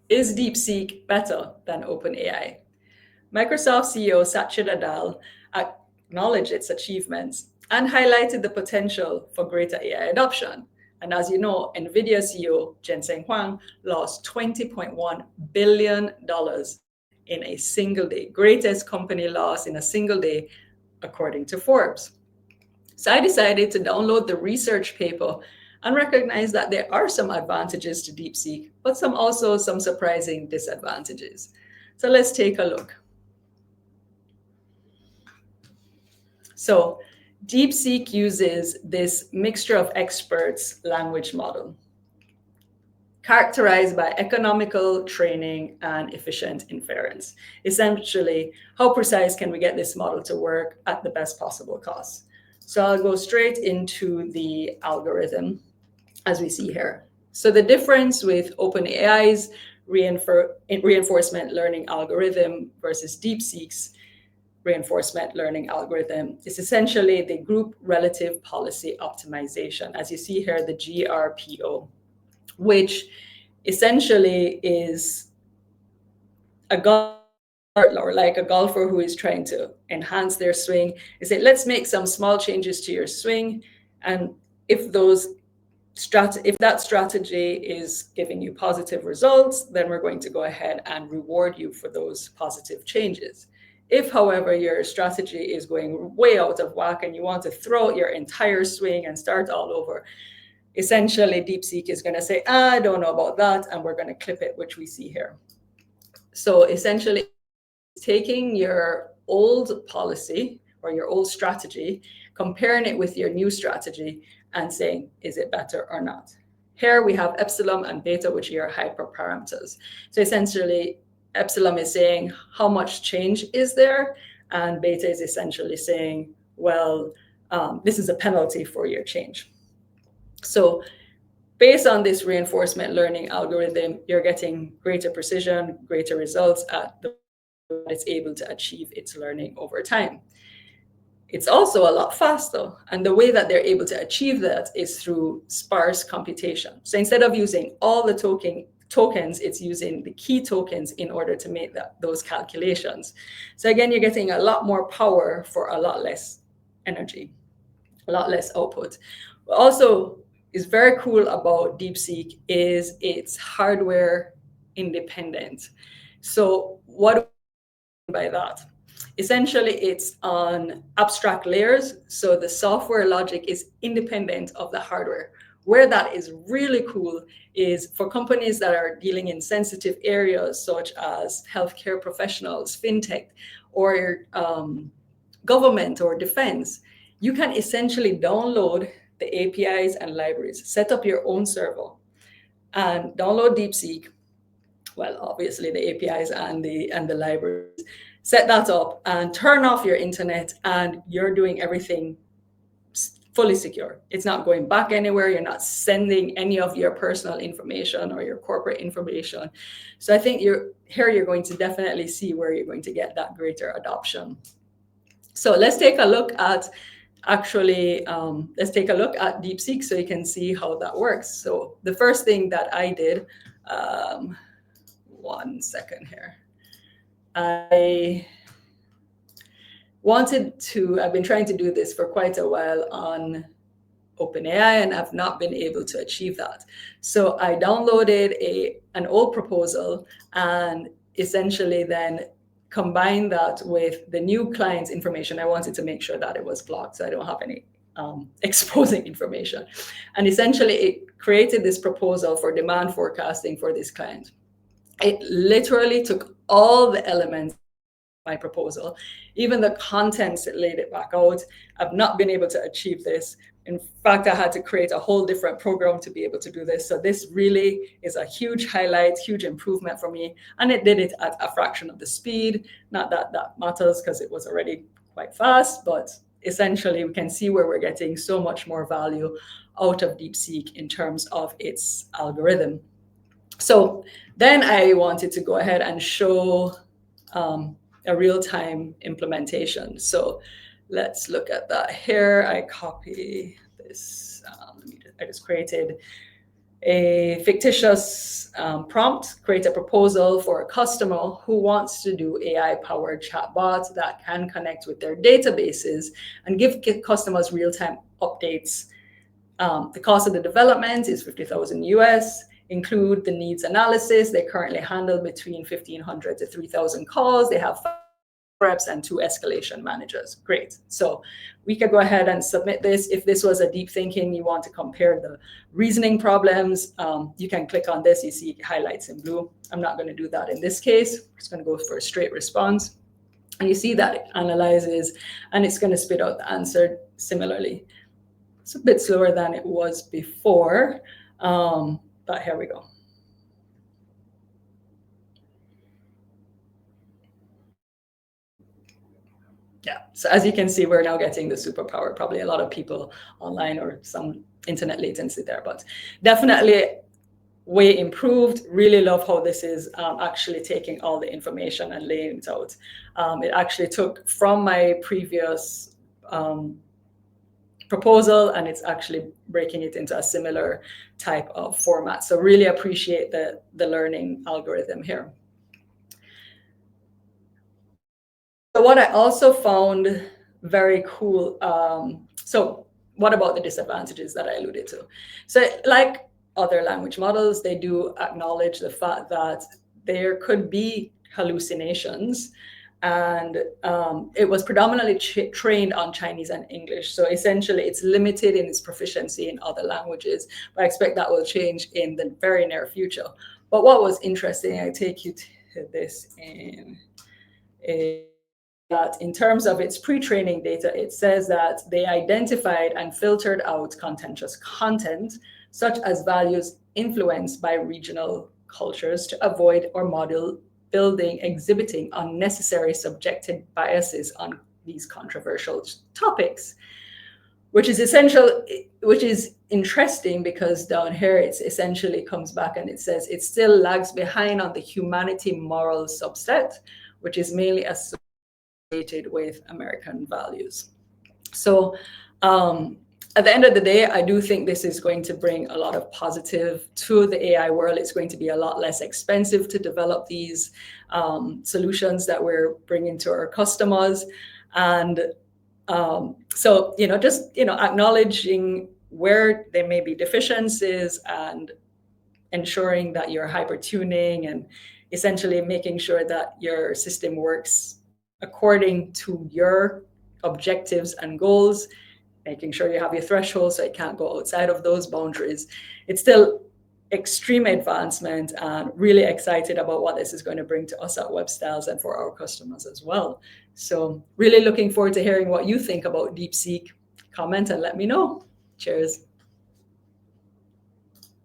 Is DeepSeek better than OpenAI? Microsoft CEO Satya Nadella acknowledged its achievements and highlighted the potential for greater AI adoption. And as you know, NVIDIA CEO Jensen Huang lost $20.1 billion in a single day, greatest company loss in a single day, according to Forbes. So I decided to download the research paper and recognize that there are some advantages to DeepSeek, but also some surprising disadvantages. So let's take a look. So DeepSeek uses this mixture of experts language model, characterized by economical training and efficient inference. Essentially, how precise can we get this model to work at the best possible cost? So I'll go straight into the algorithm as we see here. So the difference with OpenAI's reinforcement learning algorithm versus DeepSeek's reinforcement learning algorithm is essentially the group relative policy optimization, as you see here, the GRPO, which essentially is a golfer, or like a golfer who is trying to enhance their swing. They say, let's make some small changes to your swing, and if that strategy is giving you positive results, then we're going to go ahead and reward you for those positive changes. If, however, your strategy is going way out of whack and you want to throw out your entire swing and start all over, essentially DeepSeek is going to say, I don't know about that, and we're going to clip it, which we see here. So essentially, taking your old policy or your old strategy, comparing it with your new strategy, and saying, is it better or not? Here we have epsilon and beta, which are hyperparameters. So essentially, epsilon is saying how much change is there, and beta is essentially saying, well, this is a penalty for your change. So based on this reinforcement learning algorithm, you're getting greater precision, greater results at the that it's able to achieve its learning over time. It's also a lot faster, and the way that they're able to achieve that is through sparse computation. So instead of using all the tokens, it's using the key tokens in order to make those calculations. So again, you're getting a lot more power for a lot less energy, a lot less output. What also is very cool about DeepSeek is it's hardware independent. So what do I mean by that? Essentially, it's on abstract layers, so the software logic is independent of the hardware. Where that is really cool is for companies that are dealing in sensitive areas such as healthcare professionals, fintech, or government or defense. You can essentially download the APIs and libraries, set up your own server, and download DeepSeek. Well, obviously the APIs and the libraries. Set that up and turn off your internet, and you're doing everything fully secure. It's not going back anywhere. You're not sending any of your personal information or your corporate information. So I think you're going to definitely see where you're going to get that greater adoption. So let's take a look at DeepSeek so you can see how that works. So the first thing that I did, one second here. I've been trying to do this for quite a while on OpenAI, and I've not been able to achieve that. So I downloaded an old proposal and essentially then combined that with the new client's information. I wanted to make sure that it was blocked so I don't have any exposing information. And essentially it created this proposal for demand forecasting for this client. It literally took all the elements of my proposal, even the contents, it laid it back out. I've not been able to achieve this. In fact, I had to create a whole different program to be able to do this. So this really is a huge highlight, huge improvement for me. And it did it at a fraction of the speed. Not that that matters because it was already quite fast, but essentially we can see where we're getting so much more value out of DeepSeek in terms of its algorithm. So then I wanted to go ahead and show a real-time implementation. So let's look at that here. I copy this. I just created a fictitious prompt, create a proposal for a customer who wants to do AI-powered chatbots that can connect with their databases and give customers real-time updates. The cost of the development is 50,000 US, include the needs analysis. They currently handle between 1,500 to 3,000 calls. They have 5 reps and 2 escalation managers. Great. So we could go ahead and submit this. If this was a deep thinking, you want to compare the reasoning problems, you can click on this. You see it highlights in blue. I'm not going to do that in this case. I'm just going to go for a straight response. And you see that it analyzes and it's going to spit out the answer similarly. It's a bit slower than it was before, but here we go. Yeah, so as you can see, we're now getting the superpower. Probably a lot of people online or some internet latency there, but definitely way improved. Really love how this is actually taking all the information and laying it out. It actually took from my previous proposal and it's actually breaking it into a similar type of format. So really appreciate the learning algorithm here. So what I also found very cool, so what about the disadvantages that I alluded to? So like other language models, they do acknowledge the fact that there could be hallucinations, and it was predominantly trained on Chinese and English. So essentially it's limited in its proficiency in other languages, but I expect that will change in the very near future. But what was interesting, I take you to this in that in terms of its pre-training data, it says that they identified and filtered out contentious content, such as values influenced by regional cultures, to avoid or model building, exhibiting unnecessary subjective biases on these controversial topics, which is essential, which is interesting because down here it essentially comes back and it says it still lags behind on the humanity moral subset, which is mainly associated with American values. So at the end of the day, I do think this is going to bring a lot of positive to the AI world. It's going to be a lot less expensive to develop these solutions that we're bringing to our customers. And so, just, acknowledging where there may be deficiencies and ensuring that you're hyper tuning and essentially making sure that your system works according to your objectives and goals, making sure you have your threshold so it can't go outside of those boundaries. It's still extreme advancement, and really excited about what this is going to bring to us at WebStyles and for our customers as well. So really looking forward to hearing what you think about DeepSeek. Comment and let me know. Cheers.